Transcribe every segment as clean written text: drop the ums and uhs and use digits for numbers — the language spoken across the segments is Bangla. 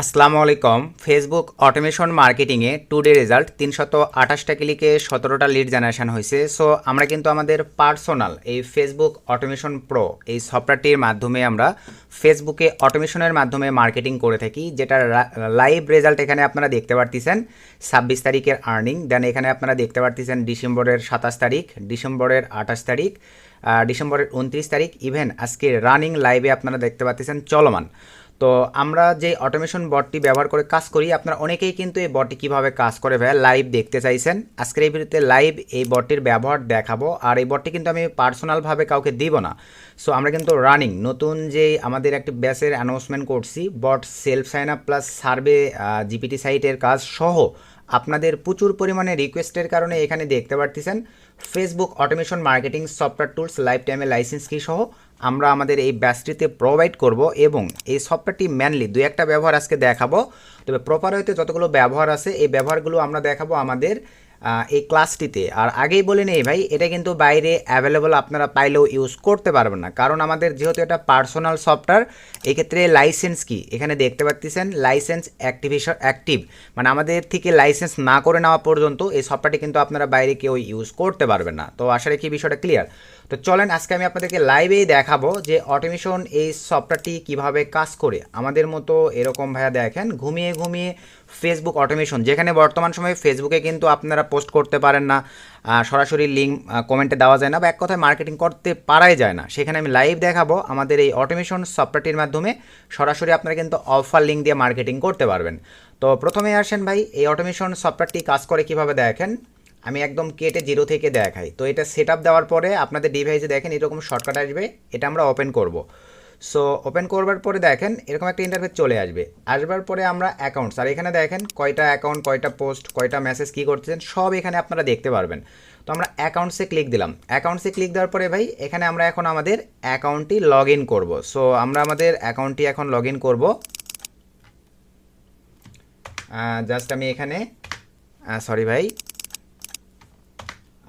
আসসালামু আলাইকুম। ফেসবুক অটোমেশন মার্কেটিংয়ে টুডে রেজাল্ট 328টা ক্লিকে 17টা লিড জেনারেশন হয়েছে। সো আমরা কিন্তু আমাদের পার্সোনাল এই ফেসবুক অটোমেশন প্রো এই সফটওয়্যারটির মাধ্যমে আমরা ফেসবুকে অটোমেশনের মাধ্যমে মার্কেটিং করে থাকি, যেটার লাইভ রেজাল্ট এখানে আপনারা দেখতে পারতেছেন 26 তারিখের আর্নিং। দেন এখানে আপনারা দেখতে পারতেছেন ডিসেম্বরের 27 তারিখ, ডিসেম্বরের 28 তারিখ, ডিসেম্বরের 29 তারিখ, ইভেন আজকে রানিং লাইভে আপনারা দেখতে পাচ্ছেন চলমান। তো আমরা যে অটোমেশন বটটি ব্যবহার করে কাজ করি, আপনারা অনেকেই কিন্তু এই বটটি কীভাবে কাজ করে ভাইয়া লাইভ দেখতে চাইছেন। আজকের এই ভিডিওতে লাইভ এই বটটির ব্যবহার দেখাবো। আর এই বটটি কিন্তু আমি পার্সোনালভাবে কাউকে দিব না। সো আমরা কিন্তু রানিং নতুন যে আমাদের একটি ব্যাচের অ্যানাউন্সমেন্ট করছি, bot self sign up plus survey GPT সাইটের কাজ সহ আপনাদের প্রচুর পরিমাণে রিকোয়েস্টের কারণে এখানে দেখতে পারতেছেন Facebook automation marketing software tools life টাইমে লাইসেন্স কি সহ আমরা আমাদের এই ব্যাচটিতে প্রোভাইড করব। এবং এই সফটওয়্যারটি মেনলি দুই একটা ব্যবহার আজকে দেখাবো, তবে প্রপার হইতে যতগুলো ব্যবহার আছে এই ব্যবহারগুলো আমরা দেখাবো আমাদের এই ক্লাসটিতে। আর আগেই বলে নেই ভাই, এটা কিন্তু বাইরে অ্যাভেলেবল আপনারা পাইলেও ইউজ করতে পারবেন না, কারণ আমাদের যেহেতু এটা পার্সোনাল সফটওয়্যার। এক্ষেত্রে লাইসেন্স কি এখানে দেখতে পাচ্ছেন, লাইসেন্স অ্যাক্টিভ, মানে আমাদের থেকে লাইসেন্স না করে নেওয়া পর্যন্ত এই সফটওয়্যারটি কিন্তু আপনারা বাইরে কেউ ইউজ করতে পারবেন না। তো আশা রাখি বিষয়টা ক্লিয়ার। তো চলেন আজকে আমি আপনাদেরকে লাইভেই দেখাবো যে অটোমেশন এই সফটওয়্যারটি কিভাবে কাজ করে। আমাদের মতো এরকম ভাইয়া দেখেন ঘুমিয়ে ঘুমিয়ে ফেসবুক অটোমেশন, যেখানে বর্তমান সময়ে ফেসবুকে কিন্তু আপনারা পোস্ট করতে পারেন না, সরাসরি লিঙ্ক কমেন্টে দেওয়া যায় না, বা এক কথায় মার্কেটিং করতে পারাই যায় না, সেখানে আমি লাইভ দেখাবো আমাদের এই অটোমেশন সফটওয়্যারটির মাধ্যমে সরাসরি আপনারা কিন্তু অফার লিঙ্ক দিয়ে মার্কেটিং করতে পারবেন। তো প্রথমে আসেন ভাই, এই অটোমেশন সফটওয়্যারটি কাজ করে কিভাবে দেখেন। আমি একদম কেটে জিরো থেকে দেখাই। তো এটা সেট আপ দেওয়ার পরে আপনাদের ডিভাইসে দেখেন এরকম শর্টকাট আসবে, এটা আমরা ওপেন করব। সো ওপেন করবার পরে দেখেন এরকম একটা ইন্টারফেস চলে আসবে। আসবার পরে আমরা অ্যাকাউন্টস, আর এখানে দেখেন কয়টা অ্যাকাউন্ট, কয়টা পোস্ট, কয়টা মেসেজ কী করতেছেন সব এখানে আপনারা দেখতে পারবেন। তো আমরা অ্যাকাউন্টসে ক্লিক দিলাম। অ্যাকাউন্টসে ক্লিক দেওয়ার পরে ভাই এখানে আমরা এখন আমাদের অ্যাকাউন্টটি লগ ইন করবো। সো আমরা আমাদের অ্যাকাউন্টটি এখন লগ ইন করবো। জাস্ট আমি এখানে সরি ভাই,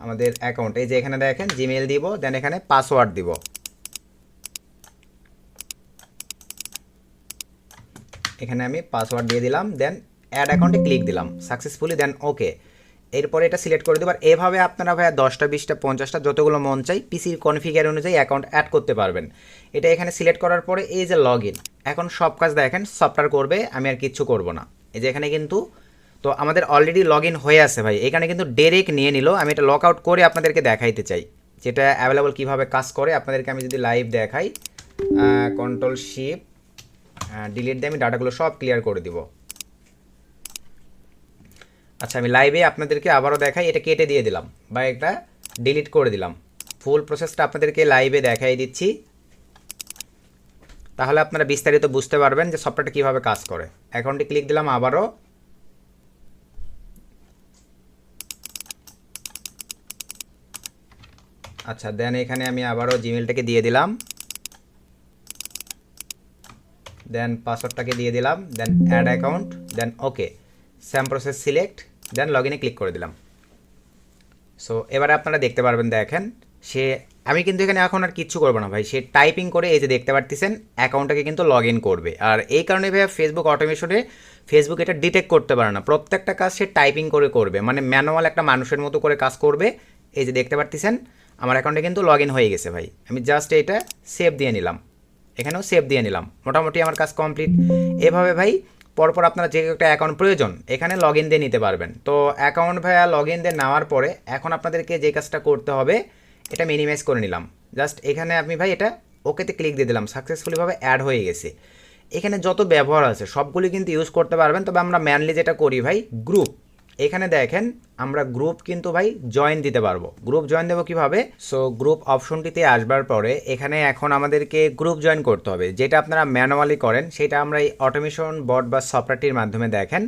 আমাদের অ্যাকাউন্ট এই যে এখানে দেখেন জিমেল দিব, দেন এখানে পাসওয়ার্ড দিব। এখানে আমি পাসওয়ার্ড দিয়ে দিলাম, দেন অ্যাড অ্যাকাউন্টে ক্লিক দিলাম সাকসেসফুলি, দেন ওকে। এরপরে এটা সিলেক্ট করে দেবো। আর এভাবে আপনারা ভাইয়া 10টা 20টা 50টা যতগুলো মন চাই পিসির কনফিগার অনুযায়ী অ্যাকাউন্ট অ্যাড করতে পারবেন। এটা এখানে সিলেক্ট করার পরে এই যে লগ ইন, এখন সব কাজ দেখেন সফটওয়্যার করবে, আমি আর কিচ্ছু করব না। এই যে এখানে কিন্তু তো আমাদের অলরেডি লগ ইন হয়ে আছে ভাই, এখানে কিন্তু ডাইরেক্ট নিয়ে নিল। আমি এটা লক আউট করে আপনাদেরকে দেখাইতে চাই যেটা অ্যাভেলেবল কীভাবে কাজ করে। আপনাদেরকে আমি যদি লাইভ দেখাই, কন্ট্রোল শিফট ডিলিট দিয়ে আমি ডাটাগুলো সব ক্লিয়ার করে দিব। আচ্ছা, আমি লাইভে আপনাদেরকে আবারও দেখাই, এটা কেটে দিয়ে দিলাম বা এটা ডিলিট করে দিলাম। ফুল প্রসেসটা আপনাদেরকে লাইভে দেখাই দিচ্ছি, তাহলে আপনারা বিস্তারিত বুঝতে পারবেন যে সফটওয়্যারটা কীভাবে কাজ করে। অ্যাকাউন্টে ক্লিক দিলাম আবারও। আচ্ছা, দেন এখানে আমি আবারও জিমেলটাকে দিয়ে দিলাম, দেন পাসওয়ার্ডটাকে দিয়ে দিলাম, দেন অ্যাড অ্যাকাউন্ট, দেন ওকে, সেম প্রসেস সিলেক্ট, দেন লগ ইনে ক্লিক করে দিলাম। সো এবারে আপনারা দেখতে পারবেন, দেখেন আমি কিন্তু এখানে এখন আর কিচ্ছু করবো না ভাই, সে টাইপিং করে এই যে দেখতে পারতেছেন অ্যাকাউন্টটাকে কিন্তু লগ ইন করবে। আর এই কারণে ভাই ফেসবুক অটোমেশনে ফেসবুক এটা ডিটেক্ট করতে পারে না, প্রত্যেকটা কাজ সে টাইপিং করে করবে, মানে ম্যানুয়াল একটা মানুষের মতো করে কাজ করবে। এই যে দেখতে পারতেছেন আমার অ্যাকাউন্টে কিন্তু লগ ইন হয়ে গেছে ভাই। আমি জাস্ট এটা সেভ দিয়ে নিলাম, এখানেও সেভ দিয়ে নিলাম, মোটামুটি আমার কাজ কমপ্লিট। এভাবে ভাই পরপর আপনারা যে একটা অ্যাকাউন্ট প্রয়োজন এখানে লগ ইন দিয়ে নিতে পারবেন। তো অ্যাকাউন্ট ভাইয়া লগ ইন দিয়ে নেওয়ার পরে এখন আপনাদেরকে যে কাজটা করতে হবে, এটা মিনিমাইজ করে নিলাম। জাস্ট এখানে আপনি ভাই এটা ওকেতে ক্লিক দিয়ে দিলাম, সাকসেসফুলিভাবে অ্যাড হয়ে গেছে। এখানে যত ব্যবহার আছে সবগুলি কিন্তু ইউজ করতে পারবেন। তবে আমরা মেনলি যেটা করি ভাই গ্রুপ, এখানে দেখেন আমরা গ্রুপ কিন্তু ভাই জয়েন দিতে পারবো। গ্রুপ জয়েন দেবো কীভাবে? সো গ্রুপ অপশনটিতে আসবার পরে এখানে এখন আমাদেরকে গ্রুপ জয়েন করতে হবে, যেটা আপনারা ম্যানুয়ালি করেন সেটা আমরা এই অটোমেশন বট বা সফটওয়্যারটির মাধ্যমে দেখেন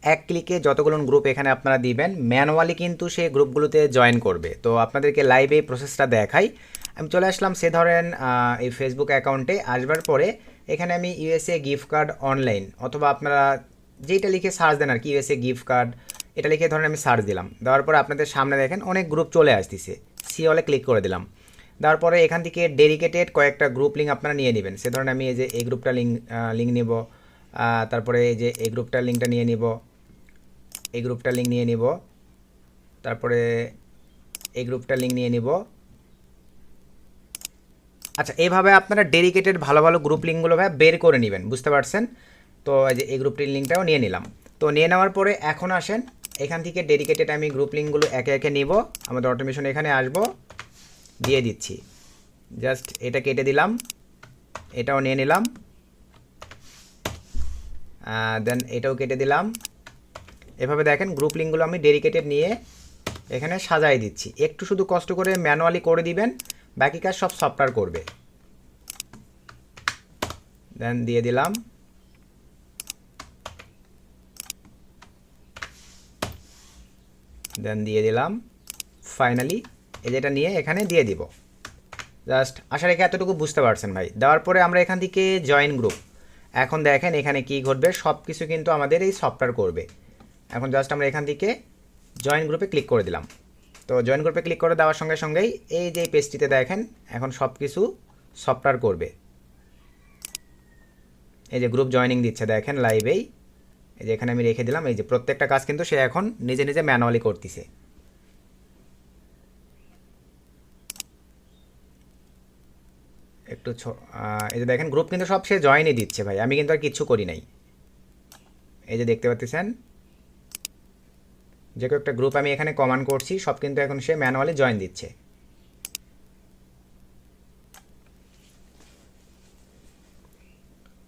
এক ক্লিকে যতগুলো গ্রুপ এখানে আপনারা দিবেন ম্যানুয়ালি কিন্তু সেই গ্রুপগুলোতে জয়েন করবে। তো আপনাদেরকে লাইভে এই প্রসেসটা দেখাই। আমি চলে আসলাম সে ধরেন এই ফেসবুক অ্যাকাউন্টে। আসবার পরে এখানে আমি ইউএসএ গিফট কার্ড অনলাইন, অথবা আপনারা যেটা লিখে সার্চ দেন আর কি, ইউএসএ গিফট কার্ড এটা লিখে ধরেন আমি সার্চ দিলাম। দেওয়ার পরে আপনাদের সামনে দেখেন অনেক গ্রুপ চলে আসতেছে, সি অলে ক্লিক করে দিলাম। দেওয়ার পরে এখান থেকে ডেডিকেটেড কয়েকটা গ্রুপ লিঙ্ক আপনারা নিয়ে নেবেন। সে ধরেন আমি এই যে এই গ্রুপটা লিঙ্ক নেব, তারপরে এই যে এই গ্রুপটার লিঙ্কটা নিয়ে নিব, এই গ্রুপটার লিঙ্ক নিয়ে নিব, তারপরে এই গ্রুপটার লিঙ্ক নিয়ে নিব। আচ্ছা, এইভাবে আপনারা ডেডিকেটেড ভালো ভালো গ্রুপ লিঙ্কগুলো ভাই বের করে নেবেন, বুঝতে পারছেন? তো এই যে এই গ্রুপটির লিঙ্কটাও নিয়ে নিলাম। তো নিয়ে নেওয়ার পরে এখন আসেন এখান থেকে ডেডিকেটেড আমি গ্রুপ লিঙ্কগুলো একে একে নিব, আমাদের অটোমেশন এখানে আসব, দিয়ে দিচ্ছি। জাস্ট এটা কেটে দিলাম, এটাও নিয়ে নিলাম, দেন এটাও কেটে দিলাম। এভাবে দেখেন গ্রুপ লিঙ্কগুলো আমি ডেডিকেটেড নিয়ে এখানে সাজাই দিচ্ছি। একটু শুধু কষ্ট করে ম্যানুয়ালি করে দিবেন, বাকি কাজ সব সফটওয়্যার করবে। দেন দিয়ে দিলাম, দেন দিয়ে দিলাম। ফাইনালি এই যেটা নিয়ে এখানে দিয়ে দিব। জাস্ট আশা রেখে এতটুকু বুঝতে পারছেন ভাই। দেওয়ার পরে আমরা এখান থেকে জয়েন গ্রুপ, এখন দেখেন এখানে কি ঘটবে, সব কিছু কিন্তু আমাদের এই সফটওয়্যার করবে। এখন জাস্ট আমরা এখান থেকে জয়েন গ্রুপে ক্লিক করে দিলাম। তো জয়েন গ্রুপে ক্লিক করে দেওয়ার সঙ্গে সঙ্গেই এই যে পেজটিতে দেখেন এখন সব কিছু সফটওয়্যার করবে। এই যে গ্রুপ জয়েনিং দিচ্ছে দেখেন লাইভেই, এই যে এখানে আমি রেখে দিলাম। এই যে প্রত্যেকটা কাজ কিন্তু সে এখন নিজে নিজে ম্যানুয়ালি করতেছে। একটু এই যে দেখেন গ্রুপ কিন্তু সব সে জয়েনই দিচ্ছে ভাই, আমি কিন্তু আর কিচ্ছু করি নাই। এই যে দেখতে পাচ্ছেন যে কয়েকটা গ্রুপ আমি এখানে কমান্ড করছি, সব কিন্তু এখন সে ম্যানুয়ালি জয়েন দিচ্ছে।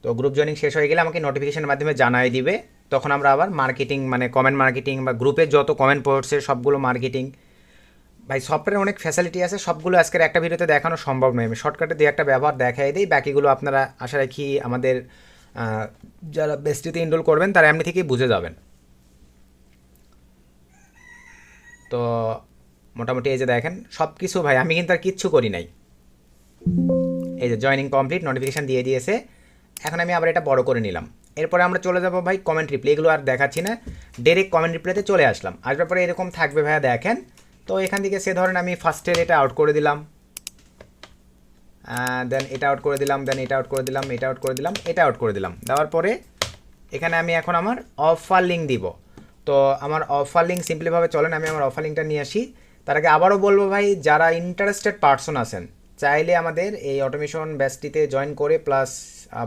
তো গ্রুপ জয়েনিং শেষ হয়ে গেলে আমাকে নোটিফিকেশনের মাধ্যমে জানাই দিবে, তখন আমরা আবার মার্কেটিং মানে কমেন্ট মার্কেটিং বা গ্রুপে যত কমেন্ট পড়ছে সবগুলো মার্কেটিং। ভাই সফটওয়্যারে অনেক ফ্যাসিলিটি আছে, সবগুলো আজকের একটা ভিডিওতে দেখানো সম্ভব নয়। আমি শর্টকাটে দিয়ে একটা ব্যবহার দেখাই দিই, বাকিগুলো আপনারা আশা রাখি আমাদের যারা বেস্টিতে ইনরোল করবেন তারা এমনি থেকেই বুঝে যাবেন। তো মোটামুটি এই যে দেখেন সব কিছু ভাই আমি কিন্তু আর কিচ্ছু করি নাই। এই যে জয়েনিং কমপ্লিট, নোটিফিকেশান দিয়ে দিয়েছে। এখন আমি আবার এটা বড় করে নিলাম। এরপরে আমরা চলে যাব ভাই কমেন্ট রিপ্লাই, এগুলো আর দেখাচ্ছি না, ডাইরেক্ট কমেন্ট রিপ্লাইতে চলে আসলাম। আসবার পরে এরকম থাকবে ভাইয়া দেখেন। তো এখান থেকে সে ধরেন আমি ফার্স্টের এটা আউট করে দিলাম, দেন এটা আউট করে দিলাম, দেন এটা আউট করে দিলাম, এটা আউট করে দিলাম, এটা আউট করে দিলাম। দেওয়ার পরে এখানে আমি এখন আমার অফার লিঙ্ক দিব। তো আমার অফার লিঙ্ক সিম্পলিভাবে চলেন আমি আমার অফার লিঙ্কটা নিয়ে আসি। তার আগে আবারও বলবো ভাই, যারা ইন্টারেস্টেড পার্সন আছেন চাইলে আমাদের এই অটোমেশন ব্যাচটিতে জয়েন করে plus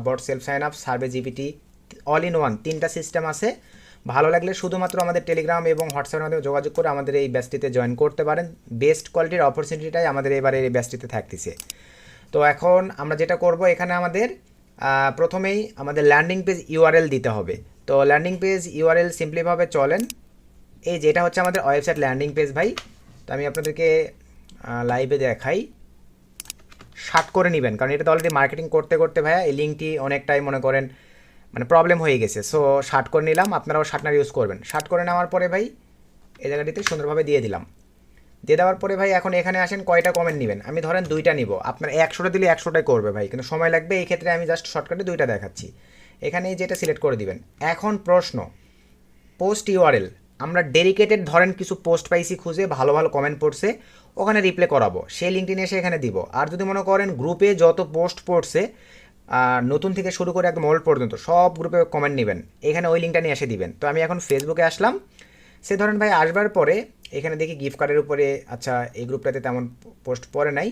bot self sign up, survey GPT, all in one তিনটা সিস্টেম আছে। ভালো লাগলে শুধুমাত্র আমাদের টেলিগ্রাম এবং হোয়াটসঅ্যাপের মাধ্যমে যোগাযোগ করে আমাদের এই ব্যাচটিতে জয়েন করতে পারেন। বেস্ট কোয়ালিটির অপরচুনিটিটাই আমাদের এবারে এই ব্যাচটিতে থাকতেছে। তো এখন আমরা যেটা করব, এখানে আমাদের প্রথমেই আমাদের ল্যান্ডিং পেজ ইউআরএল দিতে হবে। তো ল্যান্ডিং পেজ ইউআরএল সিম্পলিভাবে চলেন, এই যেটা হচ্ছে আমাদের ওয়েবসাইট ল্যান্ডিং পেজ ভাই। তো আমি আপনাদেরকে লাইভে দেখাই, শার্ট করে নেবেন, কারণ এটা তো অলরেডি মার্কেটিং করতে করতে ভাইয়া এই লিঙ্কটি অনেকটাই মনে করেন মানে প্রবলেম হয়ে গেছে। সো শার্ট করে নিলাম, আপনারাও শার্টনার ইউজ করবেন। শার্ট করে নেওয়ার পরে ভাই এই জায়গাটিতে সুন্দরভাবে দিয়ে দিলাম। দিয়ে দেওয়ার পরে ভাই এখন এখানে আসেন কয়টা কমেন্ট নেবেন, আমি ধরেন 2টা নিব। আপনার 100টা দিলে 100টাই করবে ভাই, কিন্তু সময় লাগবে। এই ক্ষেত্রে আমি জাস্ট শর্টকাটে 2টা দেখাচ্ছি। এখানে যেটা সিলেক্ট করে দিবেন। এখন প্রশ্ন, পোস্ট ইউআরএল আমরা ডেডিকেটেড ধরেন কিছু পোস্ট পাইছি খুঁজে, ভালো ভালো কমেন্ট পড়ছে, ওখানে রিপ্লে করাবো, সেই লিঙ্কটি নিয়ে এসে এখানে দিব। আর যদি মনে করেন গ্রুপে যত পোস্ট পড়ছে নতুন থেকে শুরু করে একদম ওল্ড পর্যন্ত সব গ্রুপে কমেন্ট নেবেন, এখানে ওই লিঙ্কটা নিয়ে এসে দিবেন। তো আমি এখন ফেসবুকে আসলাম, সে ধরেন ভাই আসবার পরে এখানে দেখি গিফট কার্ডের উপরে, আচ্ছা এই গ্রুপটাতে তেমন পোস্ট পড়ে নাই,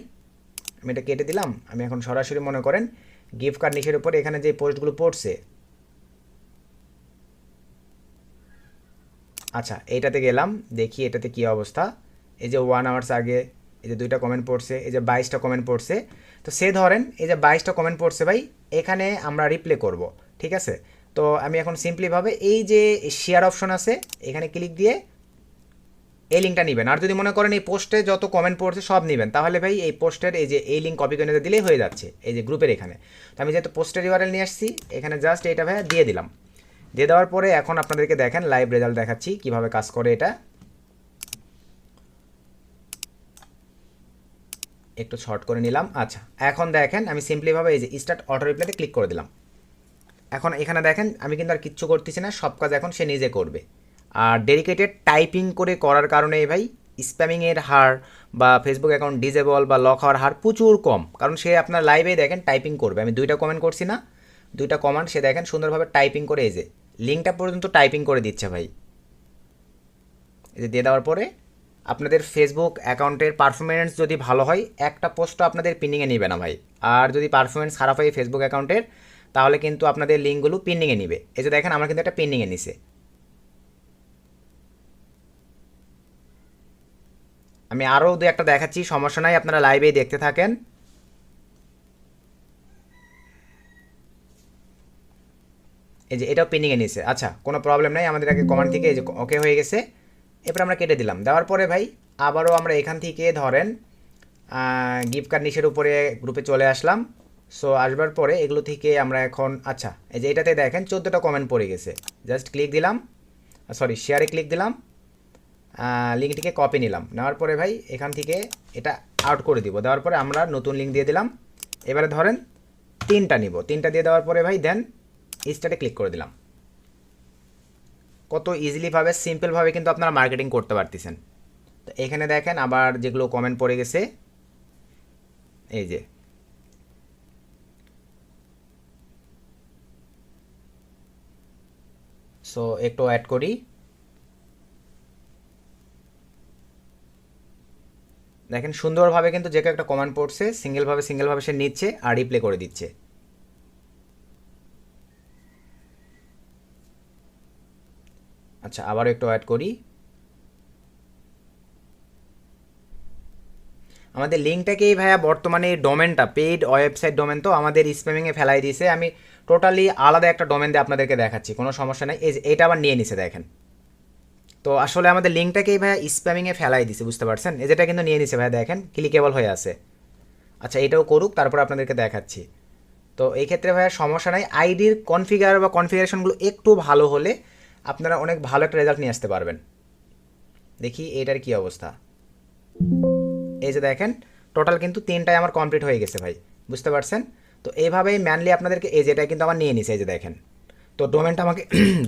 আমি এটা কেটে দিলাম। আমি এখন সরাসরি মনে করেন গিফট কার্ড নিচের উপরে এখানে যে পোস্টগুলো পড়ছে, আচ্ছা এইটাতে গেলাম, দেখি এটাতে কী অবস্থা। এই যে 1 আওয়ার্স আগে এই যে 2টা কমেন্ট পড়ছে, এই যে 22টা কমেন্ট পড়ছে। তো সে ধরেন এই যে 22টা কমেন্ট পড়ছে ভাই, এখানে আমরা রিপ্লে করব, ঠিক আছে? তো আমি এখন সিম্পলিভাবে এই যে শেয়ার অপশন আছে এখানে ক্লিক দিয়ে এই লিঙ্কটা নেবেন। আর যদি মনে করেন এই পোস্টে যত কমেন্ট পড়ছে সব নেবেন, তাহলে ভাই এই পোস্টের এই যে এই লিঙ্ক কপি করে দিলেই হয়ে যাচ্ছে এই যে গ্রুপের এখানে। তো আমি যেহেতু পোস্টের ইউআরএল নিয়ে আসছি, এখানে জাস্ট এইটা ভাই দিয়ে দিলাম। দিয়ে দেওয়ার পরে এখন আপনাদেরকে দেখেন লাইভ রেজাল্ট দেখাচ্ছি কিভাবে কাজ করে এটা। একটু শর্ট করে নিলাম। আচ্ছা এখন দেখেন আমি সিম্পলিভাবে এই যে স্টার্ট অটো রিপ্লাইতে ক্লিক করে দিলাম। এখন এখানে দেখেন আমি কিন্তু আর কিচ্ছু করতেছি না, সব কাজ এখন সে নিজে করবে। আর ডেডিকেটেড টাইপিং করে করার কারণে ভাই স্প্যামিংয়ের হার বা ফেসবুক অ্যাকাউন্ট ডিজেবল বা লক হওয়ার হার প্রচুর কম, কারণ সে আপনার লাইভে দেখেন টাইপিং করবে। আমি 2টা কমেন্ট করছি না, 2টা কমান্ড সে দেখেন সুন্দরভাবে টাইপিং করে এই যে লিঙ্কটা পর্যন্ত টাইপিং করে দিচ্ছে ভাই। এই যে দিয়ে দেওয়ার পরে আপনাদের ফেসবুক অ্যাকাউন্টের পারফরমেন্স যদি ভালো হয় একটা পোস্টও আপনাদের পিনিংয়ে নেবে না ভাই। আর যদি পারফরমেন্স খারাপ হয় ফেসবুক অ্যাকাউন্টের তাহলে কিন্তু আপনাদের লিঙ্কগুলো পিনিংয়ে নিবে। এই যে দেখেন আমার কিন্তু একটা পিনিংয়ে নিছে। আমি আরও 2-একটা দেখাচ্ছি, সমস্যা নাই, আপনারা লাইভেই দেখতে থাকেন। এই যে এটাও পিনিংয়ে নিছে, আচ্ছা কোনো প্রবলেম নাই, আমাদের আগে কমান্ড থেকে এই যে ওকে হয়ে গেছে। এরপর আমরা কেটে দিলাম। দেওয়ার পরে ভাই আবারও আমরা এখান থেকে ধরেন গিফট কার্ড নিচের উপরে গ্রুপে চলে আসলাম। সো আসবার পরে এগুলো থেকে আমরা এখন আচ্ছা এই যে এটাতে দেখেন 14টা কমেন্ট পড়ে গেছে। জাস্ট ক্লিক দিলাম, সরি শেয়ারে ক্লিক দিলাম, লিঙ্কটিকে কপি নিলাম, নেওয়ার পরে ভাই এখান থেকে এটা আউট করে দিব। দেওয়ার পরে আমরা নতুন লিঙ্ক দিয়ে দিলাম। এবারে ধরেন 3টা নিব, 3টা দিয়ে দেওয়ার পরে ভাই দেন স্টার্টে ক্লিক করে দিলাম। কত ইজিলিভাবে সিম্পলভাবে কিন্তু আপনারা মার্কেটিং করতে পারতেছেন। তো এখানে দেখেন আবার যেগুলো কমেন্ট পড়ে গেছে এই যে সো একটু অ্যাড করি। দেখেন সুন্দরভাবে কিন্তু যে একটা কমেন্ট পড়ছে সিঙ্গেলভাবে সে নিচ্ছে আর রিপ্লে করে দিচ্ছে। আচ্ছা আবারও একটু অ্যাড করি। আমাদের লিঙ্কটাকেই ভাইয়া বর্তমানে ডোমেনটা পেইড ওয়েবসাইট ডোমেন তো আমাদের স্প্যামিংয়ে ফেলাই দিয়েছে। আমি টোটালি আলাদা একটা ডোমেন দিয়ে আপনাদেরকে দেখাচ্ছি, কোনো সমস্যা নেই। এটা আবার নিয়ে নিছে দেখেন। তো আসলে আমাদের লিঙ্কটাকেই ভাইয়া স্প্যামিংয়ে ফেলাই দিছে, বুঝতে পারছেন? যেটা কিন্তু নিয়ে নিছে ভাইয়া, দেখেন ক্লিকেবল হয়ে আছে। আচ্ছা এটাও করুক, তারপর আপনাদেরকে দেখাচ্ছি। তো এই ক্ষেত্রে ভাইয়া সমস্যা নাই, আইডির কনফিগার বা কনফিগারেশনগুলো একটু ভালো হলে আপনারা অনেক ভালো একটা রেজাল্ট নিয়ে আসতে পারবেন। দেখি এটার কি অবস্থা। এই যে দেখেন টোটাল কিন্তু 3টাই আমার কমপ্লিট হয়ে গেছে ভাই, বুঝতে পারছেন? তো এইভাবেই ম্যানলি আপনাদেরকে এই যেটা কিন্তু আমার নিয়ে নিছে, এই যে দেখেন। তো ডোমেনটা আমাকে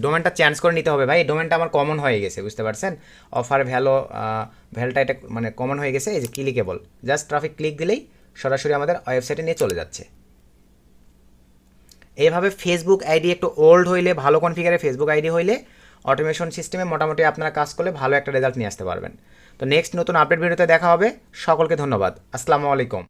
ডোমেনটা চেঞ্জ করে নিতে হবে ভাই। ডোমেনটা আমার কমন হয়ে গেছে, বুঝতে পারছেন? অফার ভ্যালটা এটা মানে কমন হয়ে গেছে। এই যে ক্লিকেবল, জাস্ট ট্রাফিক ক্লিক দিলেই সরাসরি আমাদের ওয়েবসাইটে নিয়ে চলে যাচ্ছে। এইভাবে ফেসবুক আইডি একটু ওল্ড হইলে, ভালো কনফিগারে ফেসবুক আইডি হইলে অটোমেশন সিস্টেমে মোটামুটি আপনারা কাজ করলে ভালো একটা রেজাল্ট নিয়ে আসতে পারবেন। তো নেক্সট নতুন আপডেট ভিডিওতে দেখা হবে। সকলকে ধন্যবাদ। আসসালামু আলাইকুম।